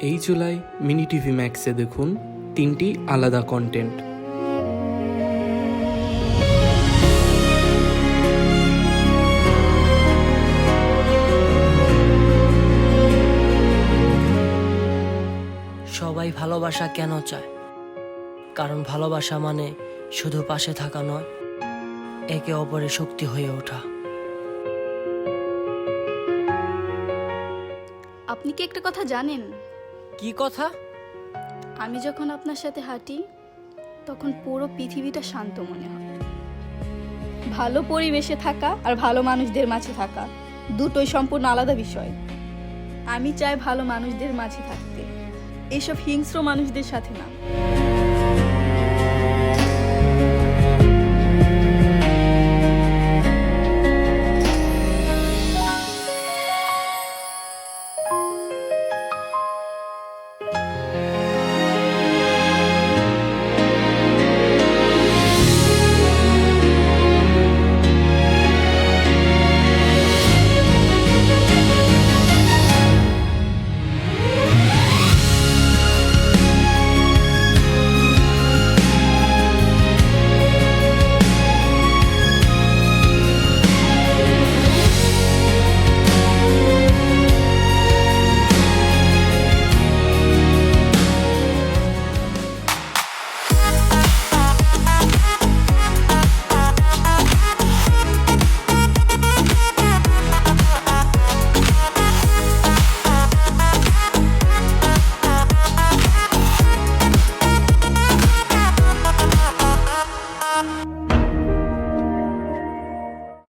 এই July mini TV ম্যাক্সে দেখুন 3টি আলাদা কন্টেন্ট। সবাই ভালোবাসা কেন চায়? কারণ ভালোবাসা মানে শুধু পাশে থাকা নয়, একে অপরের শক্তি হয়ে ওঠা। আপনি কি একটা কথা জানেন? কি কথা? আমি যখন আপনার সাথে হাঁটি তখন পুরো পৃথিবীটা শান্ত মনে হয়। ভালো পরিবেশে থাকা আর ভালো মানুষদের মাঝে থাকা দুটোই সম্পূর্ণ আলাদা বিষয়। আমি চাই ভালো মানুষদের মাঝে থাকতে, এইসব হিংস্র মানুষদের সাথে না।